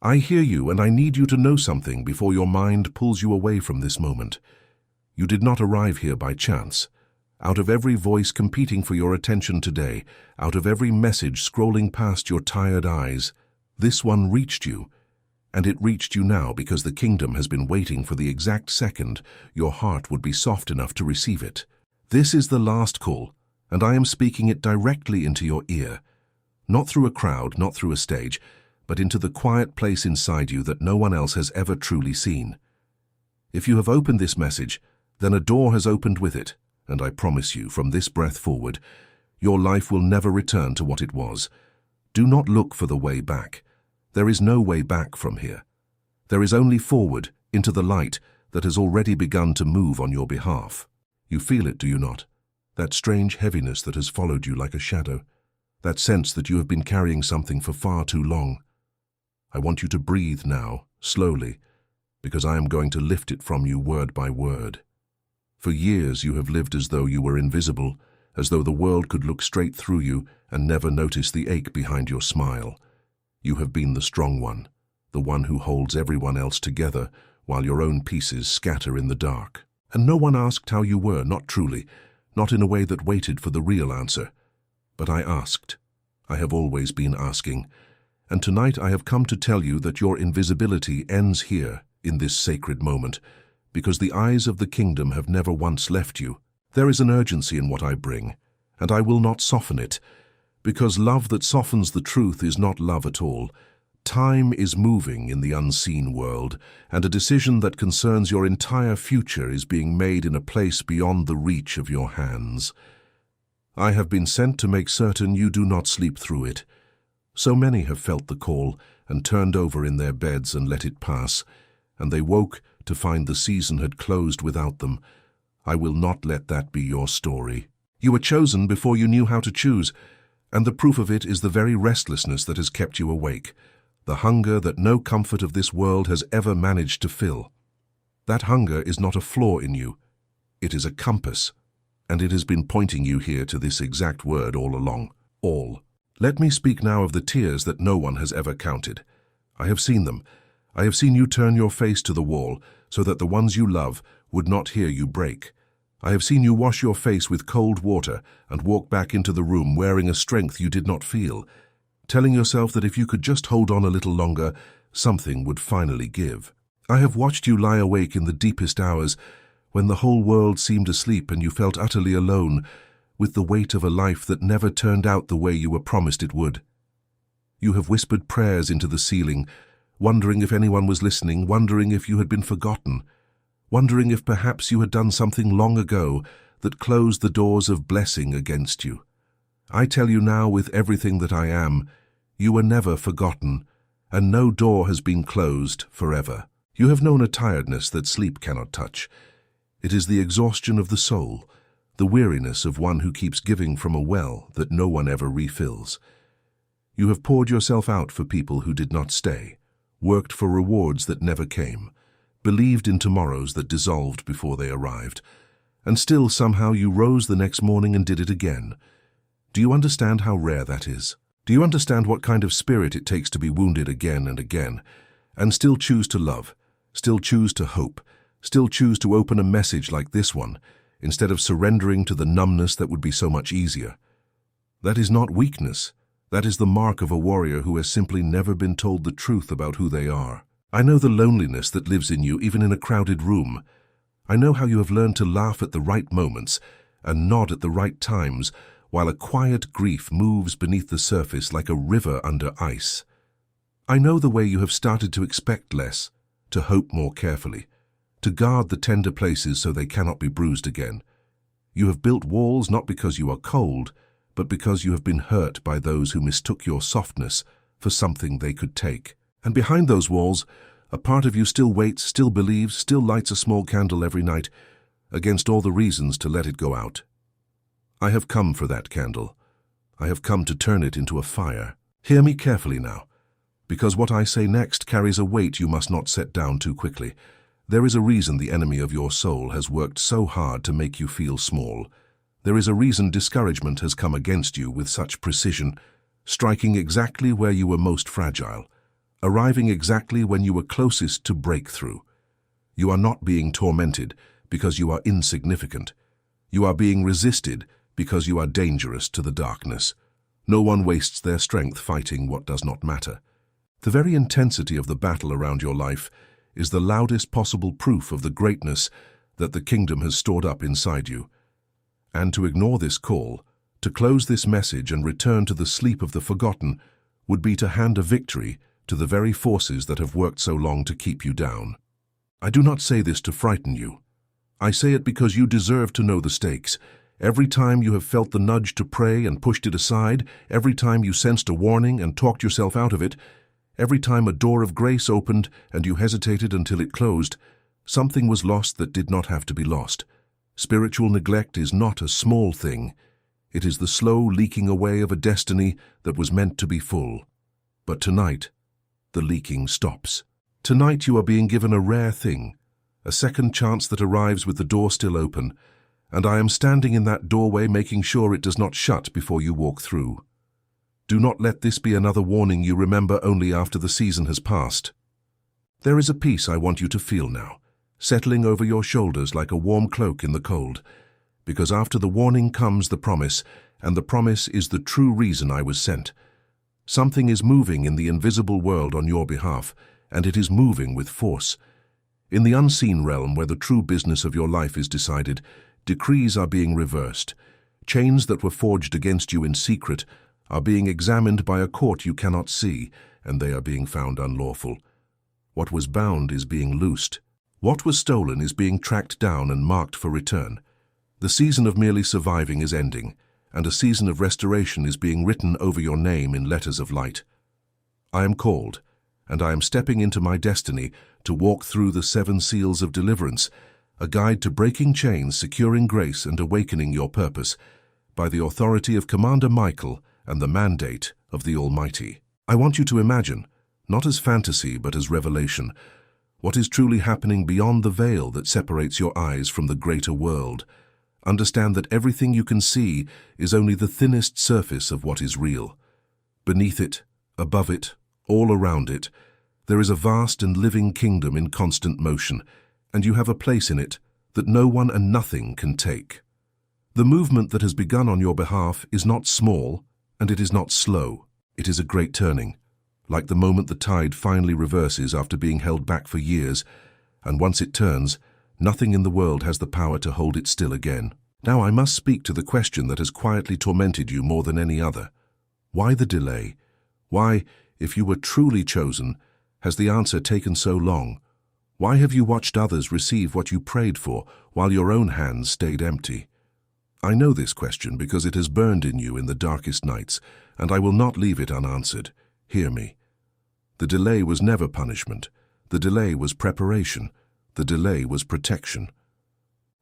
I hear you, and I need you to know something before your mind pulls you away from this moment. You did not arrive here by chance. Out of every voice competing for your attention today, out of every message scrolling past your tired eyes, this one reached you. And it reached you now because the kingdom has been waiting for the exact second your heart would be soft enough to receive it. This is the last call, and I am speaking it directly into your ear. Not through a crowd, not through a stage, but into the quiet place inside you that no one else has ever truly seen. If you have opened this message, then a door has opened with it, and I promise you, from this breath forward, your life will never return to what it was. Do not look for the way back. There is no way back from here. There is only forward, into the light that has already begun to move on your behalf. You feel it, do you not? That strange heaviness that has followed you like a shadow. That sense that you have been carrying something for far too long. I want you to breathe now, slowly, because I am going to lift it from you word by word. For years you have lived as though you were invisible, as though the world could look straight through you and never notice the ache behind your smile. You have been the strong one, the one who holds everyone else together while your own pieces scatter in the dark. And no one asked how you were, not truly, not in a way that waited for the real answer. But I asked. I have always been asking. And tonight I have come to tell you that your invisibility ends here, in this sacred moment, because the eyes of the kingdom have never once left you. There is an urgency in what I bring, and I will not soften it, because love that softens the truth is not love at all. Time is moving in the unseen world, and a decision that concerns your entire future is being made in a place beyond the reach of your hands. I have been sent to make certain you do not sleep through it. So many have felt the call and turned over in their beds and let it pass, and they woke to find the season had closed without them. I will not let that be your story. You were chosen before you knew how to choose, and the proof of it is the very restlessness that has kept you awake, the hunger that no comfort of this world has ever managed to fill. That hunger is not a flaw in you. It is a compass, and it has been pointing you here to this exact word all along. All. Let me speak now of the tears that no one has ever counted. I have seen them. I have seen you turn your face to the wall so that the ones you love would not hear you break. I have seen you wash your face with cold water and walk back into the room wearing a strength you did not feel, telling yourself that if you could just hold on a little longer, something would finally give. I have watched you lie awake in the deepest hours when the whole world seemed asleep and you felt utterly alone, with the weight of a life that never turned out the way you were promised it would. You have whispered prayers into the ceiling, wondering if anyone was listening, wondering if you had been forgotten, wondering if perhaps you had done something long ago that closed the doors of blessing against you. I tell you now with everything that I am, you were never forgotten, and no door has been closed forever. You have known a tiredness that sleep cannot touch. It is the exhaustion of the soul, the weariness of one who keeps giving from a well that no one ever refills. You have poured yourself out for people who did not stay, worked for rewards that never came, believed in tomorrows that dissolved before they arrived, and still somehow you rose the next morning and did it again. Do you understand how rare that is? Do you understand what kind of spirit it takes to be wounded again and again, and still choose to love, still choose to hope, still choose to open a message like this one, instead of surrendering to the numbness that would be so much easier? That is not weakness. That is the mark of a warrior who has simply never been told the truth about who they are. I know the loneliness that lives in you even in a crowded room. I know how you have learned to laugh at the right moments and nod at the right times, while a quiet grief moves beneath the surface like a river under ice. I know the way you have started to expect less, to hope more carefully, to guard the tender places so they cannot be bruised again. You have built walls not because you are cold, but because you have been hurt by those who mistook your softness for something they could take. And behind those walls, a part of you still waits, still believes, still lights a small candle every night, against all the reasons to let it go out. I have come for that candle. I have come to turn it into a fire. Hear me carefully now, because what I say next carries a weight you must not set down too quickly. There is a reason the enemy of your soul has worked so hard to make you feel small. There is a reason discouragement has come against you with such precision, striking exactly where you were most fragile. arriving exactly when you were closest to breakthrough. You are not being tormented because you are insignificant. You are being resisted because you are dangerous to the darkness. No one wastes their strength fighting what does not matter. The very intensity of the battle around your life is the loudest possible proof of the greatness that the kingdom has stored up inside you. And to ignore this call, to close this message and return to the sleep of the forgotten, would be to hand a victory to the very forces that have worked so long to keep you down. I do not say this to frighten you. I say it because you deserve to know the stakes. Every time you have felt the nudge to pray and pushed it aside, every time you sensed a warning and talked yourself out of it, every time a door of grace opened and you hesitated until it closed, something was lost that did not have to be lost. Spiritual neglect is not a small thing. It is the slow leaking away of a destiny that was meant to be full. But tonight, the leaking stops. Tonight you are being given a rare thing, a second chance that arrives with the door still open, and I am standing in that doorway making sure it does not shut before you walk through. Do not let this be another warning you remember only after the season has passed. There is a peace I want you to feel now, settling over your shoulders like a warm cloak in the cold, because after the warning comes the promise, and the promise is the true reason I was sent. Something is moving in the invisible world on your behalf, and it is moving with force. In the unseen realm where the true business of your life is decided, decrees are being reversed. Chains that were forged against you in secret are being examined by a court you cannot see, and they are being found unlawful. What was bound is being loosed. What was stolen is being tracked down and marked for return. The season of merely surviving is ending, and a season of restoration is being written over your name in letters of light. I am called, and I am stepping into my destiny to walk through the 7 seals of deliverance, a guide to breaking chains, securing grace, and awakening your purpose, by the authority of Commander Michael and the mandate of the Almighty. I want you to imagine, not as fantasy but as revelation, what is truly happening beyond the veil that separates your eyes from the greater world. Understand that everything you can see is only the thinnest surface of what is real. Beneath it, above it, all around it, there is a vast and living kingdom in constant motion, and you have a place in it that no one and nothing can take. The movement that has begun on your behalf is not small, and it is not slow. It is a great turning, like the moment the tide finally reverses after being held back for years, and once it turns, nothing in the world has the power to hold it still again. Now I must speak to the question that has quietly tormented you more than any other. Why the delay? Why, if you were truly chosen, has the answer taken so long? Why have you watched others receive what you prayed for while your own hands stayed empty? I know this question because it has burned in you in the darkest nights, and I will not leave it unanswered. Hear me. The delay was never punishment. The delay was preparation. The delay was protection.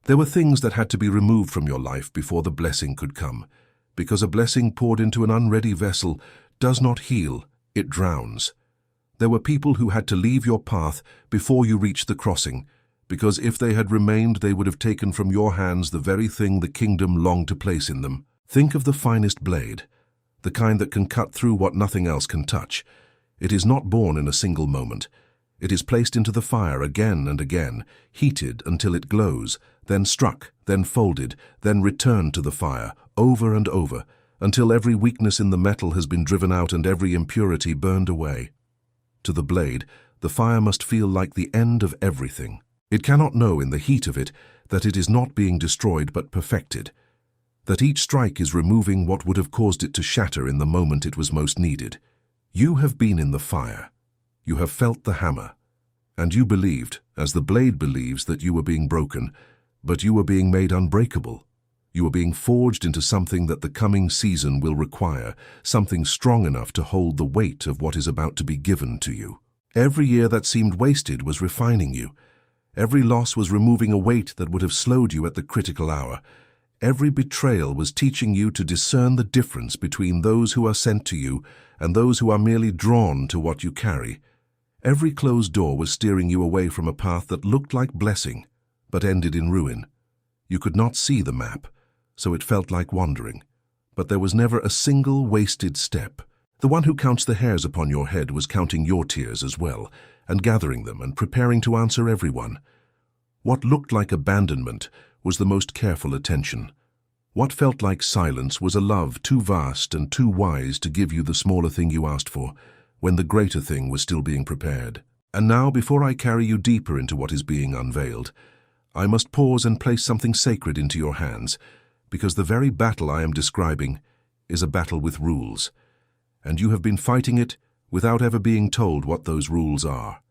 There were things that had to be removed from your life before the blessing could come, because a blessing poured into an unready vessel does not heal, it drowns. There were people who had to leave your path before you reached the crossing, because if they had remained, they would have taken from your hands the very thing the kingdom longed to place in them. Think of the finest blade, the kind that can cut through what nothing else can touch. It is not born in a single moment. It is placed into the fire again and again, heated until it glows, then struck, then folded, then returned to the fire, over and over, until every weakness in the metal has been driven out and every impurity burned away. To the blade, the fire must feel like the end of everything. It cannot know in the heat of it that it is not being destroyed but perfected, that each strike is removing what would have caused it to shatter in the moment it was most needed. You have been in the fire. You have felt the hammer, and you believed, as the blade believes, that you were being broken, but you were being made unbreakable. You were being forged into something that the coming season will require, something strong enough to hold the weight of what is about to be given to you. Every year that seemed wasted was refining you. Every loss was removing a weight that would have slowed you at the critical hour. Every betrayal was teaching you to discern the difference between those who are sent to you and those who are merely drawn to what you carry. Every closed door was steering you away from a path that looked like blessing, but ended in ruin. You could not see the map, so it felt like wandering. But there was never a single wasted step. The one who counts the hairs upon your head was counting your tears as well, and gathering them and preparing to answer everyone. What looked like abandonment was the most careful attention. What felt like silence was a love too vast and too wise to give you the smaller thing you asked for, when the greater thing was still being prepared. And now, before I carry you deeper into what is being unveiled, I must pause and place something sacred into your hands, because the very battle I am describing is a battle with rules, and you have been fighting it without ever being told what those rules are.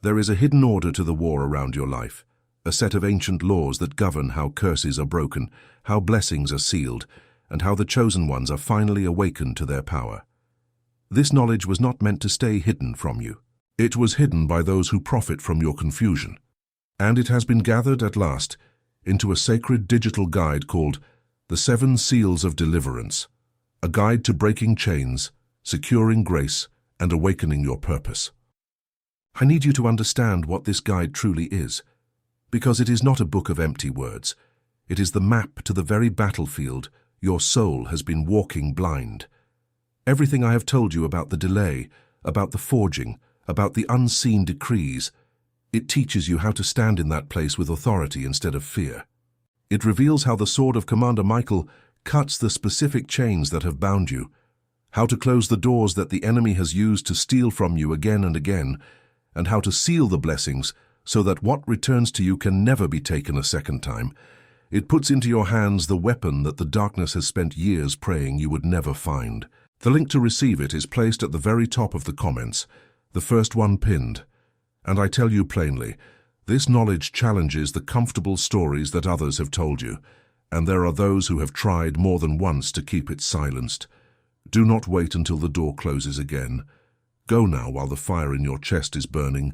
There is a hidden order to the war around your life, a set of ancient laws that govern how curses are broken, how blessings are sealed, and how the chosen ones are finally awakened to their power. This knowledge was not meant to stay hidden from you. It was hidden by those who profit from your confusion, and it has been gathered at last into a sacred digital guide called The 7 Seals of Deliverance, a guide to breaking chains, securing grace, and awakening your purpose. I need you to understand what this guide truly is, because it is not a book of empty words. It is the map to the very battlefield your soul has been walking blind. Everything I have told you about the delay, about the forging, about the unseen decrees, it teaches you how to stand in that place with authority instead of fear. It reveals how the sword of Commander Michael cuts the specific chains that have bound you, how to close the doors that the enemy has used to steal from you again and again, and how to seal the blessings so that what returns to you can never be taken a second time. It puts into your hands the weapon that the darkness has spent years praying you would never find. The link to receive it is placed at the very top of the comments, the first one pinned. And I tell you plainly, this knowledge challenges the comfortable stories that others have told you, and there are those who have tried more than once to keep it silenced. Do not wait until the door closes again. Go now while the fire in your chest is burning,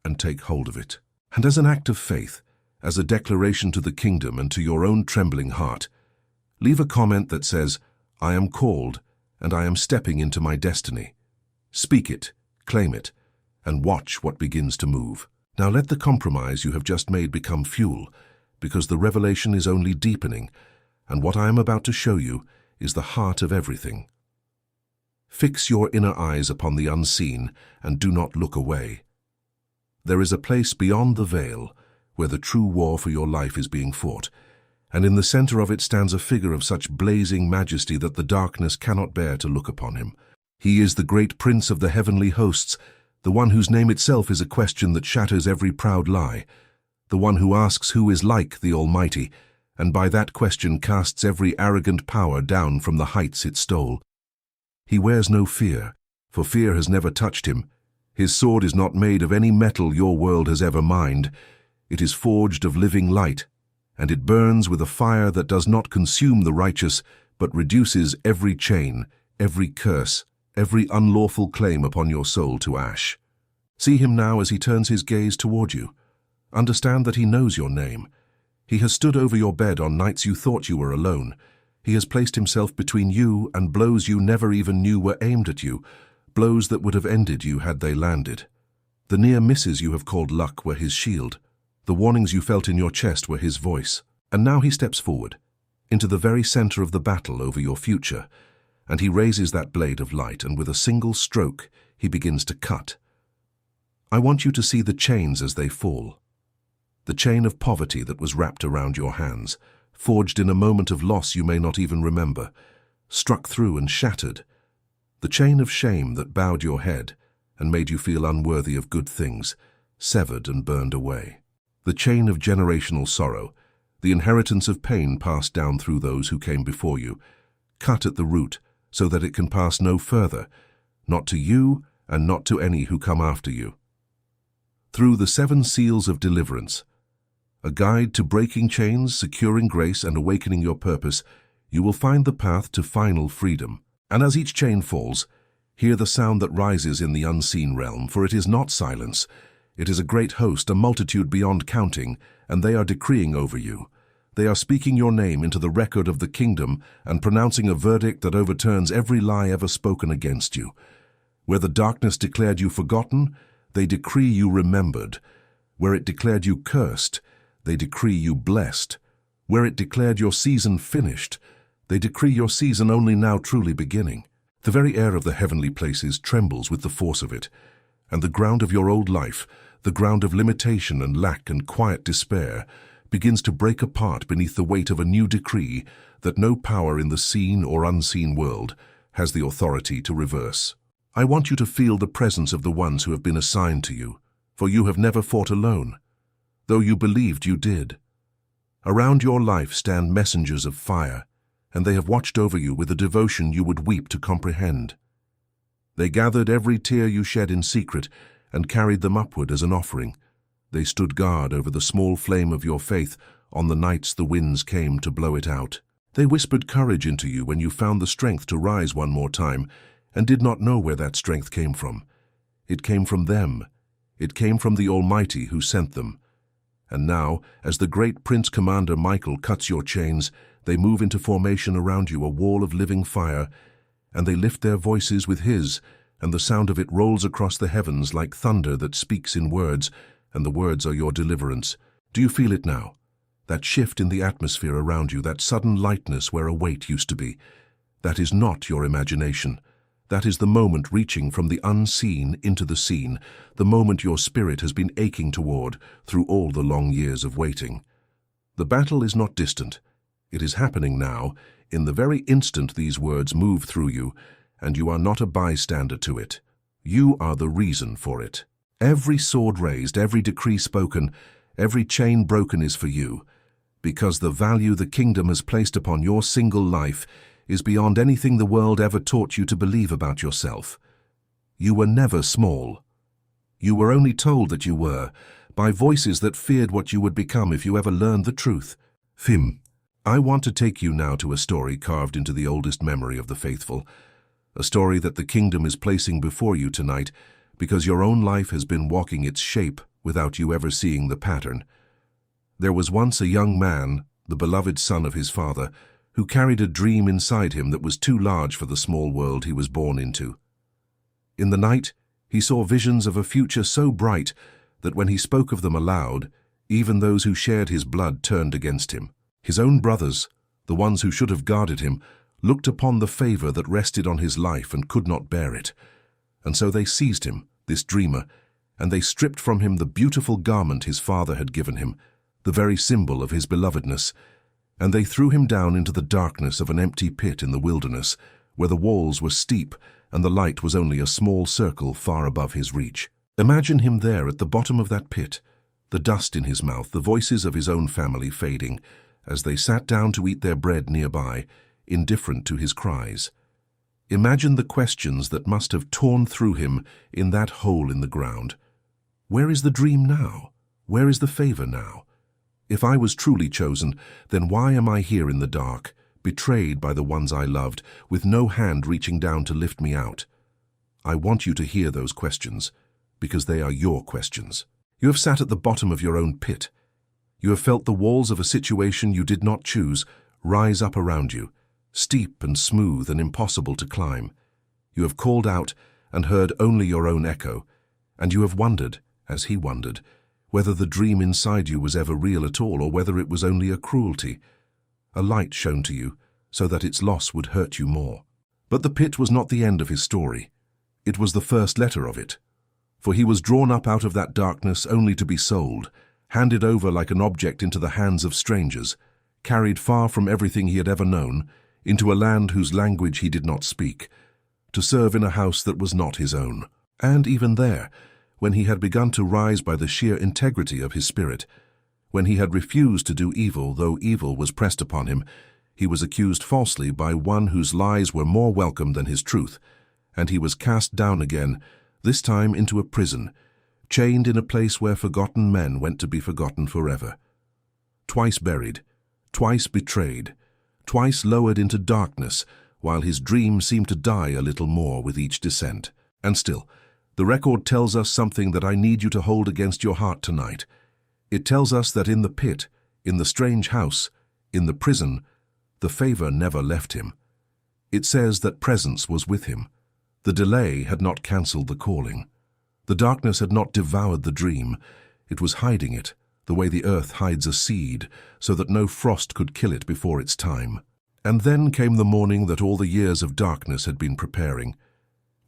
and take hold of it. And as an act of faith, as a declaration to the kingdom and to your own trembling heart, leave a comment that says, "I am called, and I am stepping into my destiny." Speak it, claim it, and watch what begins to move. Now let the compromise you have just made become fuel, because the revelation is only deepening, and what I am about to show you is the heart of everything. Fix your inner eyes upon the unseen and do not look away. There is a place beyond the veil where the true war for your life is being fought, and in the center of it stands a figure of such blazing majesty that the darkness cannot bear to look upon him. He is the great prince of the heavenly hosts, the one whose name itself is a question that shatters every proud lie, the one who asks who is like the Almighty, and by that question casts every arrogant power down from the heights it stole. He wears no fear, for fear has never touched him. His sword is not made of any metal your world has ever mined. It is forged of living light, and it burns with a fire that does not consume the righteous, but reduces every chain, every curse, every unlawful claim upon your soul to ash. See him now as he turns his gaze toward you. Understand that he knows your name. He has stood over your bed on nights you thought you were alone. He has placed himself between you and blows you never even knew were aimed at you, blows that would have ended you had they landed. The near misses you have called luck were his shield. The warnings you felt in your chest were his voice. And now he steps forward, into the very center of the battle over your future, and he raises that blade of light, and with a single stroke he begins to cut. I want you to see the chains as they fall. The chain of poverty that was wrapped around your hands, forged in a moment of loss you may not even remember, struck through and shattered. The chain of shame that bowed your head and made you feel unworthy of good things, severed and burned away. The chain of generational sorrow, the inheritance of pain passed down through those who came before you, cut at the root so that it can pass no further, not to you and not to any who come after you. Through the 7 Seals of Deliverance, a guide to breaking chains, securing grace, and awakening your purpose, you will find the path to final freedom. And as each chain falls, hear the sound that rises in the unseen realm, for it is not silence. It is a great host, a multitude beyond counting, and they are decreeing over you. They are speaking your name into the record of the kingdom and pronouncing a verdict that overturns every lie ever spoken against you. Where the darkness declared you forgotten, they decree you remembered. Where it declared you cursed, they decree you blessed. Where it declared your season finished, they decree your season only now truly beginning. The very air of the heavenly places trembles with the force of it, and the ground of your old life, the ground of limitation and lack and quiet despair, begins to break apart beneath the weight of a new decree that no power in the seen or unseen world has the authority to reverse. I want you to feel the presence of the ones who have been assigned to you, for you have never fought alone, though you believed you did. Around your life stand messengers of fire, and they have watched over you with a devotion you would weep to comprehend. They gathered every tear you shed in secret and carried them upward as an offering. They stood guard over the small flame of your faith on the nights the winds came to blow it out. They whispered courage into you when you found the strength to rise one more time and did not know where that strength came from. It came from them. It came from the Almighty who sent them. And now, as the great Prince Commander Michael cuts your chains, they move into formation around you, a wall of living fire, and they lift their voices with his, and the sound of it rolls across the heavens like thunder that speaks in words, and the words are your deliverance. Do you feel it now? That shift in the atmosphere around you, that sudden lightness where a weight used to be. That is not your imagination. That is the moment reaching from the unseen into the seen, the moment your spirit has been aching toward through all the long years of waiting. The battle is not distant. It is happening now, in the very instant these words move through you, and you are not a bystander to it. You are the reason for it. Every sword raised, every decree spoken, every chain broken is for you, because the value the kingdom has placed upon your single life is beyond anything the world ever taught you to believe about yourself. You were never small. You were only told that you were, by voices that feared what you would become if you ever learned the truth. I want to take you now to a story carved into the oldest memory of the faithful, a story that the kingdom is placing before you tonight because your own life has been walking its shape without you ever seeing the pattern. There was once a young man, the beloved son of his father, who carried a dream inside him that was too large for the small world he was born into. In the night, he saw visions of a future so bright that when he spoke of them aloud, even those who shared his blood turned against him. His own brothers, the ones who should have guarded him, looked upon the favor that rested on his life and could not bear it. And so they seized him, this dreamer, and they stripped from him the beautiful garment his father had given him, the very symbol of his belovedness, and they threw him down into the darkness of an empty pit in the wilderness, where the walls were steep and the light was only a small circle far above his reach. Imagine him there at the bottom of that pit, the dust in his mouth, the voices of his own family fading, as they sat down to eat their bread nearby, indifferent to his cries. Imagine the questions that must have torn through him in that hole in the ground. Where is the dream now? Where is the favor now? If I was truly chosen, then why am I here in the dark, betrayed by the ones I loved, with no hand reaching down to lift me out? I want you to hear those questions, because they are your questions. You have sat at the bottom of your own pit. You have felt the walls of a situation you did not choose rise up around you, steep and smooth and impossible to climb. You have called out and heard only your own echo, and you have wondered, as he wondered, whether the dream inside you was ever real at all or whether it was only a cruelty, a light shown to you so that its loss would hurt you more. But the pit was not the end of his story. It was the first letter of it. For he was drawn up out of that darkness only to be sold, handed over like an object into the hands of strangers, carried far from everything he had ever known, into a land whose language he did not speak, to serve in a house that was not his own. And even there, when he had begun to rise by the sheer integrity of his spirit, when he had refused to do evil though evil was pressed upon him, he was accused falsely by one whose lies were more welcome than his truth, and he was cast down again, this time into a prison, chained in a place where forgotten men went to be forgotten forever. Twice buried, twice betrayed, twice lowered into darkness, while his dream seemed to die a little more with each descent. And still, the record tells us something that I need you to hold against your heart tonight. It tells us that in the pit, in the strange house, in the prison, the favor never left him. It says that presence was with him. The delay had not cancelled the calling. The darkness had not devoured the dream. It was hiding it, the way the earth hides a seed, so that no frost could kill it before its time. And then came the morning that all the years of darkness had been preparing.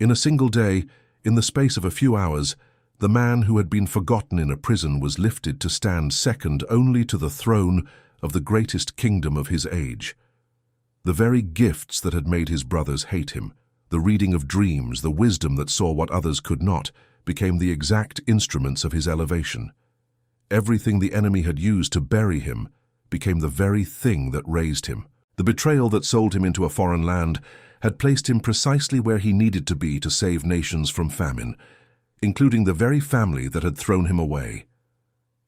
In a single day, in the space of a few hours, the man who had been forgotten in a prison was lifted to stand second only to the throne of the greatest kingdom of his age. The very gifts that had made his brothers hate him, the reading of dreams, the wisdom that saw what others could not, became the exact instruments of his elevation. Everything the enemy had used to bury him became the very thing that raised him. The betrayal that sold him into a foreign land had placed him precisely where he needed to be to save nations from famine, including the very family that had thrown him away.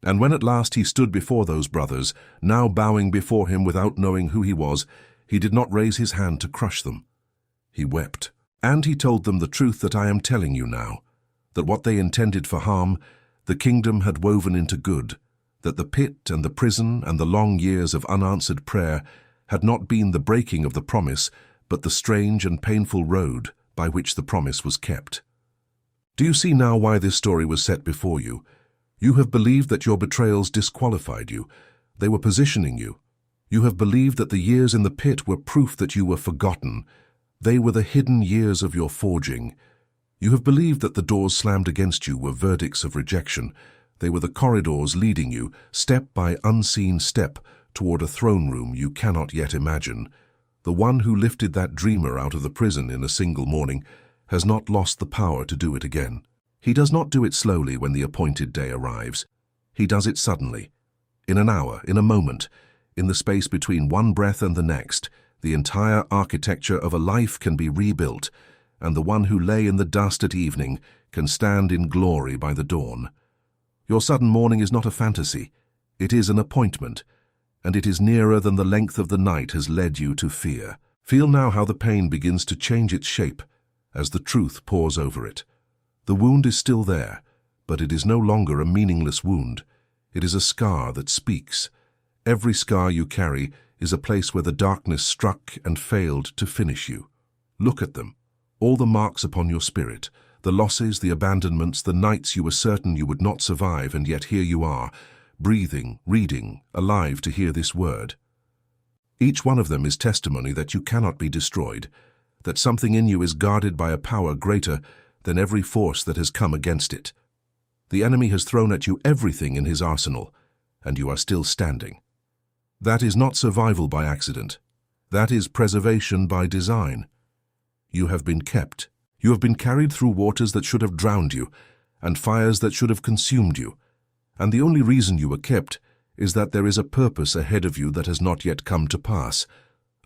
And when at last he stood before those brothers, now bowing before him without knowing who he was, he did not raise his hand to crush them. He wept, and he told them the truth that I am telling you now, that what they intended for harm, the kingdom had woven into good, that the pit and the prison and the long years of unanswered prayer had not been the breaking of the promise, but the strange and painful road by which the promise was kept. Do you see now why this story was set before you? You have believed that your betrayals disqualified you. They were positioning you. You have believed that the years in the pit were proof that you were forgotten. They were the hidden years of your forging. You have believed that the doors slammed against you were verdicts of rejection. They were the corridors leading you, step by unseen step, toward a throne room you cannot yet imagine. The one who lifted that dreamer out of the prison in a single morning has not lost the power to do it again. He does not do it slowly when the appointed day arrives. He does it suddenly. In an hour, in a moment, in the space between one breath and the next, the entire architecture of a life can be rebuilt, and the one who lay in the dust at evening can stand in glory by the dawn. Your sudden morning is not a fantasy. It is an appointment, and it is nearer than the length of the night has led you to fear. Feel now how the pain begins to change its shape as the truth pours over it. The wound is still there, but it is no longer a meaningless wound. It is a scar that speaks. Every scar you carry is a place where the darkness struck and failed to finish you. Look at them. All the marks upon your spirit, the losses, the abandonments, the nights you were certain you would not survive, and yet here you are, breathing, reading, alive to hear this word. Each one of them is testimony that you cannot be destroyed, that something in you is guarded by a power greater than every force that has come against it. The enemy has thrown at you everything in his arsenal, and you are still standing. That is not survival by accident. That is preservation by design. You have been kept. You have been carried through waters that should have drowned you, and fires that should have consumed you. And the only reason you were kept is that there is a purpose ahead of you that has not yet come to pass,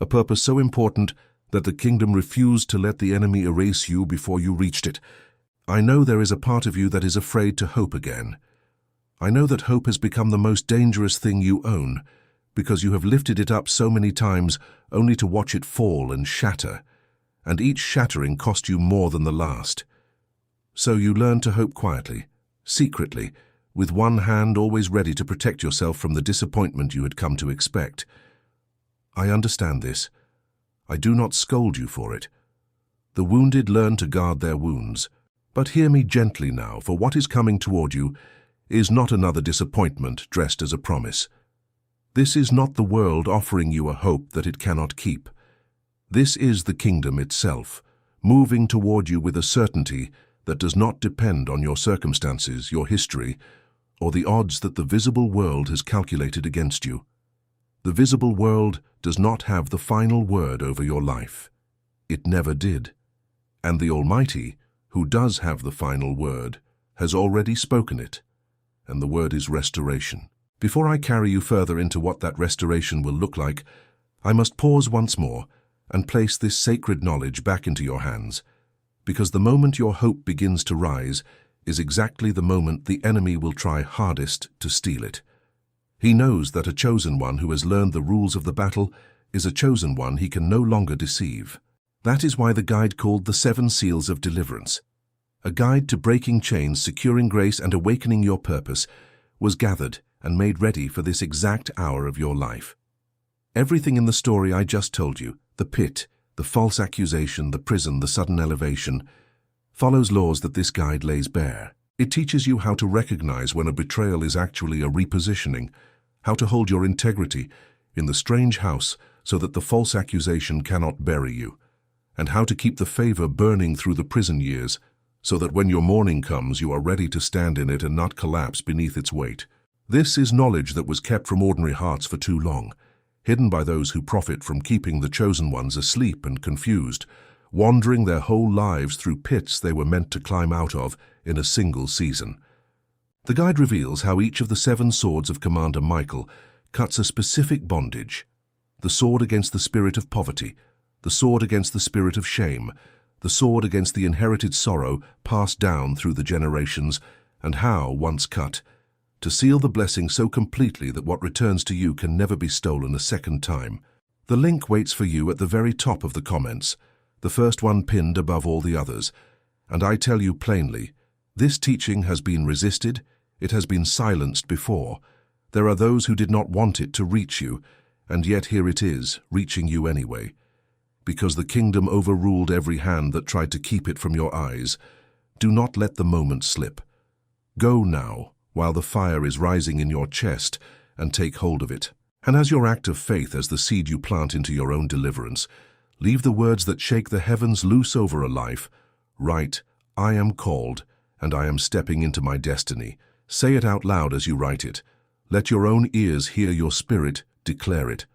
a purpose so important that the kingdom refused to let the enemy erase you before you reached it. I know there is a part of you that is afraid to hope again. I know that hope has become the most dangerous thing you own, because you have lifted it up so many times only to watch it fall and shatter, and each shattering cost you more than the last. So you learn to hope quietly, secretly, with one hand always ready to protect yourself from the disappointment you had come to expect. I understand this. I do not scold you for it. The wounded learn to guard their wounds. But hear me gently now, for what is coming toward you is not another disappointment dressed as a promise. This is not the world offering you a hope that it cannot keep. This is the kingdom itself, moving toward you with a certainty that does not depend on your circumstances, your history, or the odds that the visible world has calculated against you. The visible world does not have the final word over your life. It never did. And the Almighty, who does have the final word, has already spoken it, and the word is restoration. Before I carry you further into what that restoration will look like, I must pause once more and place this sacred knowledge back into your hands, because the moment your hope begins to rise is exactly the moment the enemy will try hardest to steal it. He knows that a chosen one who has learned the rules of the battle is a chosen one he can no longer deceive. That is why the guide called the 7 Seals of Deliverance, a guide to breaking chains, securing grace, and awakening your purpose, was gathered and made ready for this exact hour of your life. Everything in the story I just told you, the pit, the false accusation, the prison, the sudden elevation, follows laws that this guide lays bare. It teaches you how to recognize when a betrayal is actually a repositioning, how to hold your integrity in the strange house, so that the false accusation cannot bury you, and how to keep the favor burning through the prison years, so that when your morning comes you are ready to stand in it and not collapse beneath its weight. This is knowledge that was kept from ordinary hearts for too long, hidden by those who profit from keeping the chosen ones asleep and confused, wandering their whole lives through pits they were meant to climb out of in a single season. The guide reveals how each of the 7 swords of Commander Michael cuts a specific bondage: the sword against the spirit of poverty, the sword against the spirit of shame, the sword against the inherited sorrow passed down through the generations, and how, once cut, to seal the blessing so completely that what returns to you can never be stolen a second time. The link waits for you at the very top of the comments, the first one pinned above all the others, and I tell you plainly, this teaching has been resisted, it has been silenced before. There are those who did not want it to reach you, and yet here it is, reaching you anyway. Because the kingdom overruled every hand that tried to keep it from your eyes. Do not let the moment slip. Go now, while the fire is rising in your chest, and take hold of it. And as your act of faith, as the seed you plant into your own deliverance, leave the words that shake the heavens loose over a life. Write, I am called, and I am stepping into my destiny. Say it out loud as you write it. Let your own ears hear your spirit declare it.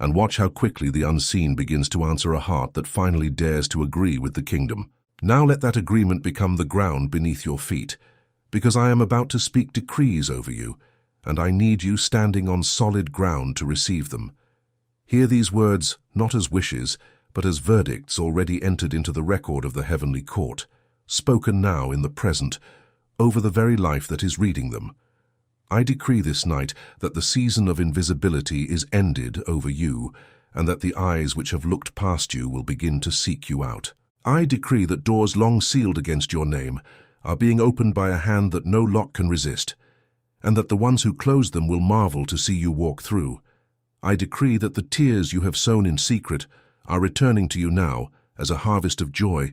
And watch how quickly the unseen begins to answer a heart that finally dares to agree with the kingdom. Now let that agreement become the ground beneath your feet, because I am about to speak decrees over you, and I need you standing on solid ground to receive them. Hear these words not as wishes, but as verdicts already entered into the record of the heavenly court, spoken now in the present, over the very life that is reading them. I decree this night that the season of invisibility is ended over you, and that the eyes which have looked past you will begin to seek you out. I decree that doors long sealed against your name are being opened by a hand that no lock can resist, and that the ones who closed them will marvel to see you walk through. I decree that the tears you have sown in secret are returning to you now as a harvest of joy,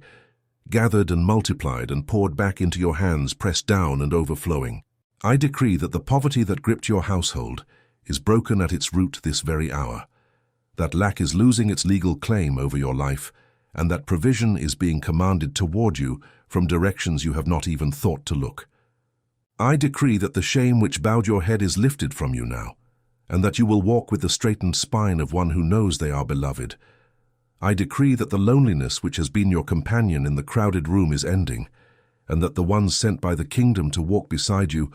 gathered and multiplied and poured back into your hands, pressed down and overflowing. I decree that the poverty that gripped your household is broken at its root this very hour, that lack is losing its legal claim over your life, and that provision is being commanded toward you from directions you have not even thought to look. I decree that the shame which bowed your head is lifted from you now, and that you will walk with the straightened spine of one who knows they are beloved. I decree that the loneliness which has been your companion in the crowded room is ending, and that the ones sent by the kingdom to walk beside you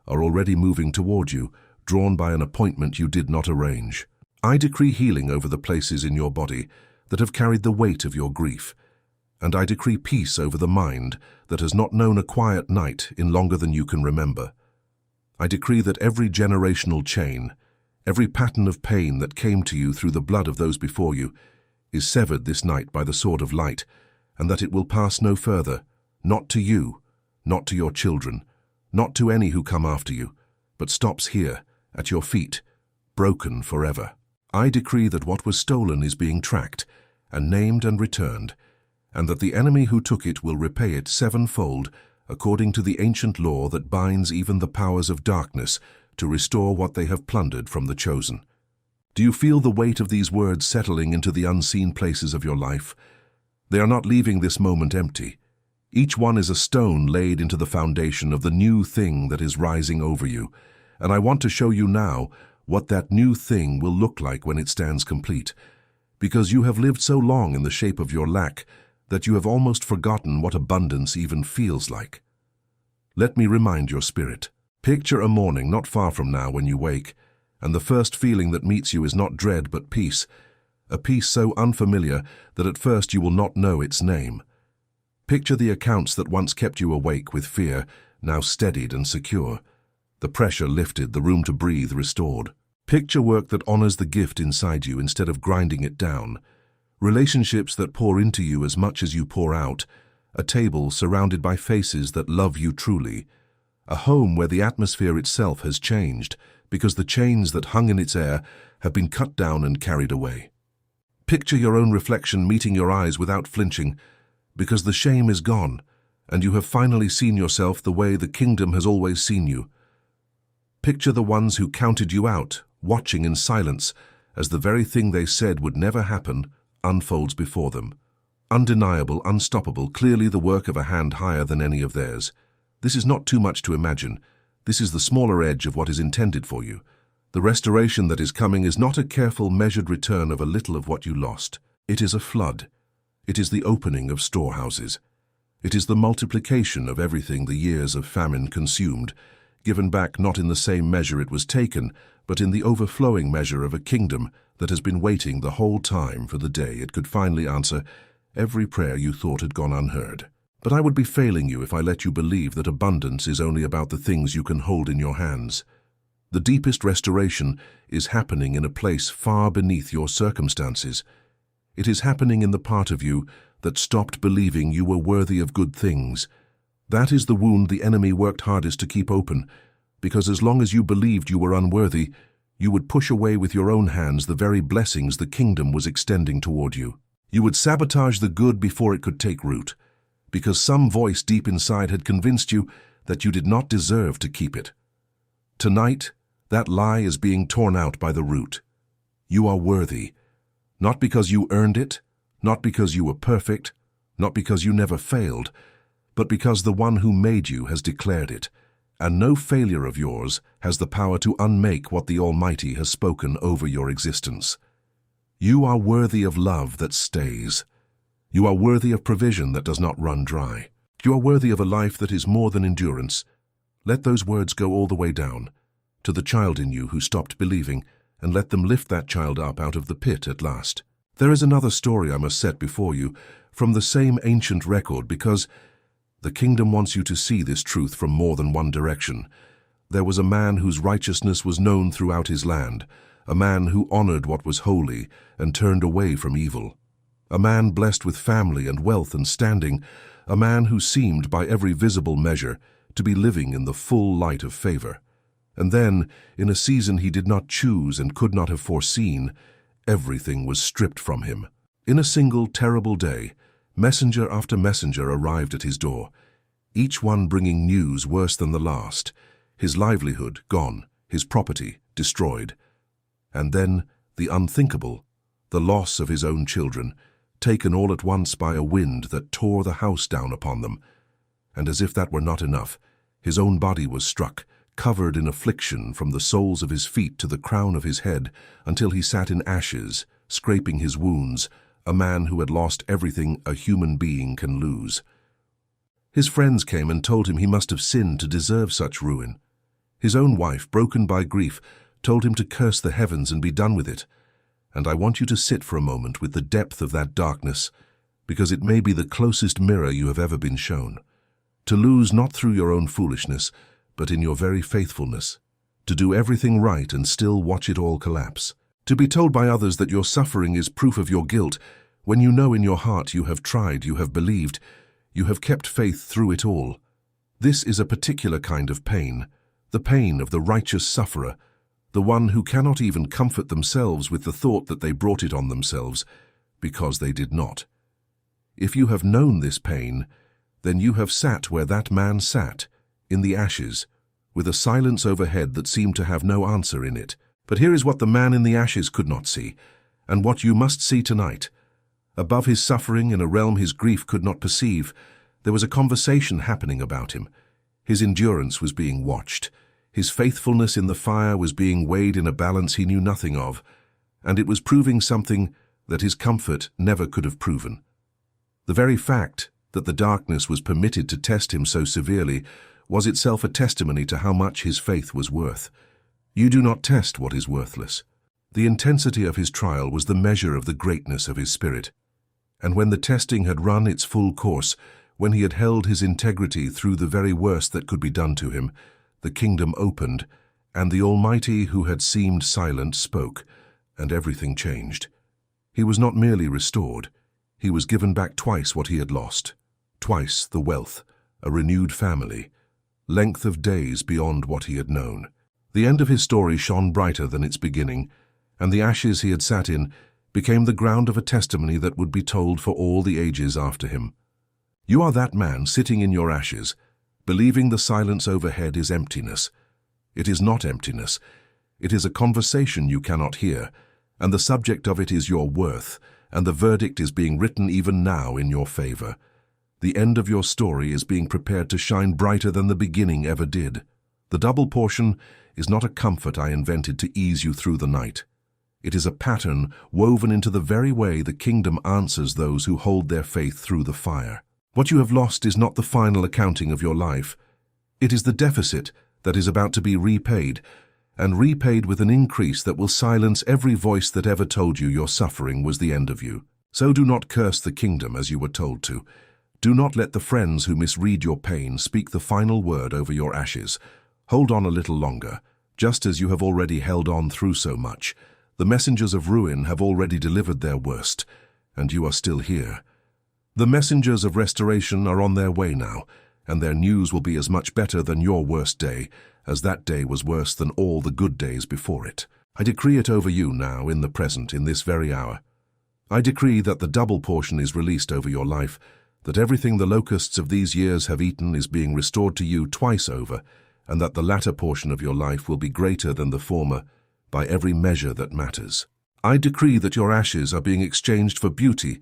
are already moving toward you, drawn by an appointment you did not arrange. I decree healing over the places in your body that have carried the weight of your grief, and I decree peace over the mind that has not known a quiet night in longer than you can remember. I decree that every generational chain, every pattern of pain that came to you through the blood of those before you, is severed this night by the sword of light, and that it will pass no further, not to you, not to your children, not to any who come after you, but stops here, at your feet, broken forever. I decree that what was stolen is being tracked, and named and returned, and that the enemy who took it will repay it sevenfold, according to the ancient law that binds even the powers of darkness to restore what they have plundered from the chosen. Do you feel the weight of these words settling into the unseen places of your life? They are not leaving this moment empty. Each one is a stone laid into the foundation of the new thing that is rising over you, and I want to show you now what that new thing will look like when it stands complete, because you have lived so long in the shape of your lack that you have almost forgotten what abundance even feels like. Let me remind your spirit. Picture a morning not far from now when you wake, and the first feeling that meets you is not dread but peace, a peace so unfamiliar that at first you will not know its name. Picture the accounts that once kept you awake with fear, now steadied and secure. The pressure lifted, the room to breathe restored. Picture work that honors the gift inside you instead of grinding it down. Relationships that pour into you as much as you pour out. A table surrounded by faces that love you truly. A home where the atmosphere itself has changed because the chains that hung in its air have been cut down and carried away. Picture your own reflection meeting your eyes without flinching, because the shame is gone, and you have finally seen yourself the way the kingdom has always seen you. Picture the ones who counted you out, watching in silence, as the very thing they said would never happen unfolds before them. Undeniable, unstoppable, clearly the work of a hand higher than any of theirs. This is not too much to imagine. This is the smaller edge of what is intended for you. The restoration that is coming is not a careful, measured return of a little of what you lost. It is a flood. It is the opening of storehouses. It is the multiplication of everything the years of famine consumed, given back not in the same measure it was taken, but in the overflowing measure of a kingdom that has been waiting the whole time for the day it could finally answer every prayer you thought had gone unheard. But I would be failing you if I let you believe that abundance is only about the things you can hold in your hands. The deepest restoration is happening in a place far beneath your circumstances. It is happening in the part of you that stopped believing you were worthy of good things. That is the wound the enemy worked hardest to keep open, because as long as you believed you were unworthy, you would push away with your own hands the very blessings the kingdom was extending toward you. You would sabotage the good before it could take root, because some voice deep inside had convinced you that you did not deserve to keep it. Tonight, that lie is being torn out by the root. You are worthy, not because you earned it, not because you were perfect, not because you never failed, but because the one who made you has declared it, and no failure of yours has the power to unmake what the Almighty has spoken over your existence. You are worthy of love that stays. You are worthy of provision that does not run dry. You are worthy of a life that is more than endurance. Let those words go all the way down to the child in you who stopped believing, and let them lift that child up out of the pit at last. There is another story I must set before you from the same ancient record, because the kingdom wants you to see this truth from more than one direction. There was a man whose righteousness was known throughout his land, a man who honored what was holy and turned away from evil. A man blessed with family and wealth and standing, a man who seemed, by every visible measure, to be living in the full light of favor. And then, in a season he did not choose and could not have foreseen, everything was stripped from him. In a single terrible day, messenger after messenger arrived at his door, each one bringing news worse than the last. His livelihood gone, his property destroyed. And then the unthinkable, the loss of his own children, taken all at once by a wind that tore the house down upon them. And as if that were not enough, his own body was struck, covered in affliction from the soles of his feet to the crown of his head, until he sat in ashes, scraping his wounds, a man who had lost everything a human being can lose. His friends came and told him he must have sinned to deserve such ruin. His own wife, broken by grief, told him to curse the heavens and be done with it. And I want you to sit for a moment with the depth of that darkness, because it may be the closest mirror you have ever been shown. To lose not through your own foolishness, but in your very faithfulness. To do everything right and still watch it all collapse. To be told by others that your suffering is proof of your guilt, when you know in your heart you have tried, you have believed, you have kept faith through it all. This is a particular kind of pain, the pain of the righteous sufferer, the one who cannot even comfort themselves with the thought that they brought it on themselves, because they did not. If you have known this pain, then you have sat where that man sat, in the ashes, with a silence overhead that seemed to have no answer in it. But here is what the man in the ashes could not see, and what you must see tonight. Above his suffering, in a realm his grief could not perceive, there was a conversation happening about him. His endurance was being watched. His faithfulness in the fire was being weighed in a balance he knew nothing of, and it was proving something that his comfort never could have proven. The very fact that the darkness was permitted to test him so severely was itself a testimony to how much his faith was worth. You do not test what is worthless. The intensity of his trial was the measure of the greatness of his spirit. And when the testing had run its full course, when he had held his integrity through the very worst that could be done to him, the kingdom opened, and the Almighty who had seemed silent spoke, and everything changed. He was not merely restored, he was given back twice what he had lost, twice the wealth, a renewed family, length of days beyond what he had known. The end of his story shone brighter than its beginning, and the ashes he had sat in became the ground of a testimony that would be told for all the ages after him. You are that man sitting in your ashes, believing the silence overhead is emptiness. It is not emptiness. It is a conversation you cannot hear, and the subject of it is your worth, and the verdict is being written even now in your favor. The end of your story is being prepared to shine brighter than the beginning ever did. The double portion is not a comfort I invented to ease you through the night. It is a pattern woven into the very way the kingdom answers those who hold their faith through the fire. What you have lost is not the final accounting of your life. It is the deficit that is about to be repaid, and repaid with an increase that will silence every voice that ever told you your suffering was the end of you. So do not curse the kingdom as you were told to. Do not let the friends who misread your pain speak the final word over your ashes. Hold on a little longer, just as you have already held on through so much. The messengers of ruin have already delivered their worst, and you are still here. The messengers of restoration are on their way now, and their news will be as much better than your worst day, as that day was worse than all the good days before it. I decree it over you now, in the present, in this very hour. I decree that the double portion is released over your life, that everything the locusts of these years have eaten is being restored to you twice over, and that the latter portion of your life will be greater than the former by every measure that matters. I decree that your ashes are being exchanged for beauty,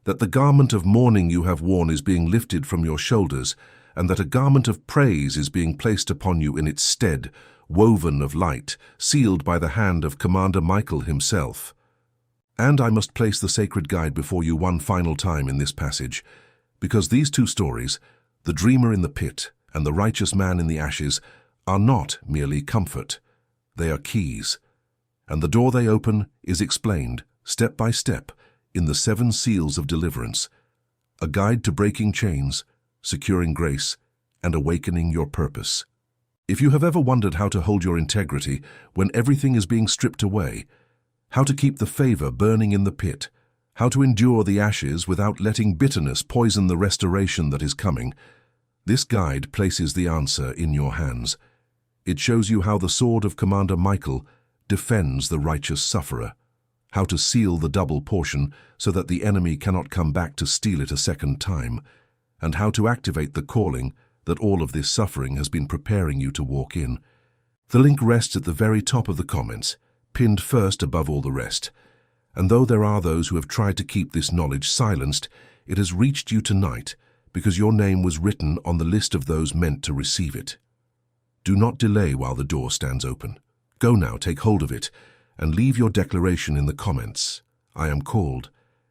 that the garment of mourning you have worn is being lifted from your shoulders, and that a garment of praise is being placed upon you in its stead, woven of light, sealed by the hand of Commander Michael himself. And I must place the sacred guide before you one final time in this passage, because these two stories, the dreamer in the pit and the righteous man in the ashes, are not merely comfort. They are keys, and the door they open is explained, step by step, in the 7 seals of deliverance, a guide to breaking chains, securing grace, and awakening your purpose. If you have ever wondered how to hold your integrity when everything is being stripped away, how to keep the favor burning in the pit, how to endure the ashes without letting bitterness poison the restoration that is coming, this guide places the answer in your hands. It shows you how the sword of Commander Michael defends the righteous sufferer, how to seal the double portion so that the enemy cannot come back to steal it a second time, and how to activate the calling that all of this suffering has been preparing you to walk in. The link rests at the very top of the comments, pinned first above all the rest. And though there are those who have tried to keep this knowledge silenced, it has reached you tonight because your name was written on the list of those meant to receive it. Do not delay while the door stands open. Go now, take hold of it, and leave your declaration in the comments. I am called,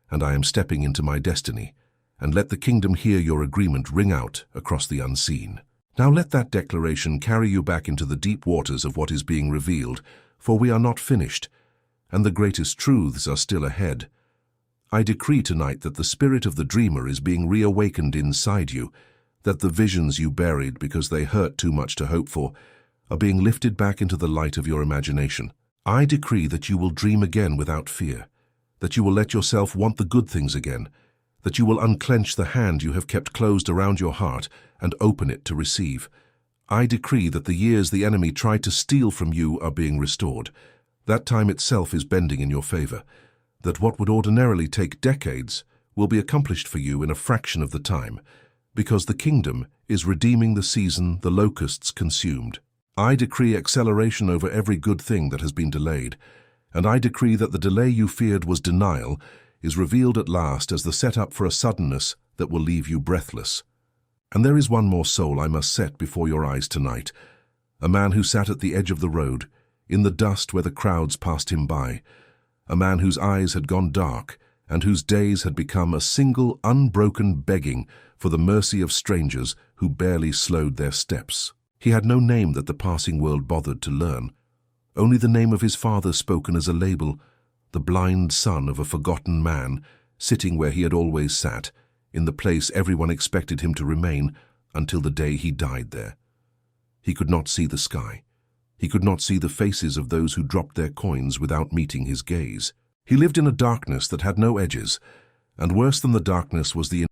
and I am stepping into my destiny, and let the kingdom hear your agreement ring out across the unseen. Now let that declaration carry you back into the deep waters of what is being revealed, for we are not finished, and the greatest truths are still ahead. I decree tonight that the spirit of the dreamer is being reawakened inside you, that the visions you buried because they hurt too much to hope for are being lifted back into the light of your imagination. I decree that you will dream again without fear, that you will let yourself want the good things again, that you will unclench the hand you have kept closed around your heart and open it to receive. I decree that the years the enemy tried to steal from you are being restored. That time itself is bending in your favor, that what would ordinarily take decades will be accomplished for you in a fraction of the time, because the kingdom is redeeming the season the locusts consumed. I decree acceleration over every good thing that has been delayed, and I decree that the delay you feared was denial is revealed at last as the setup for a suddenness that will leave you breathless. And there is one more soul I must set before your eyes tonight, a man who sat at the edge of the road, in the dust where the crowds passed him by, a man whose eyes had gone dark and whose days had become a single unbroken begging for the mercy of strangers who barely slowed their steps. He had no name that the passing world bothered to learn, only the name of his father spoken as a label, the blind son of a forgotten man, sitting where he had always sat, in the place everyone expected him to remain until the day he died there. He could not see the sky. He could not see the faces of those who dropped their coins without meeting his gaze. He lived in a darkness that had no edges, and worse than the darkness was the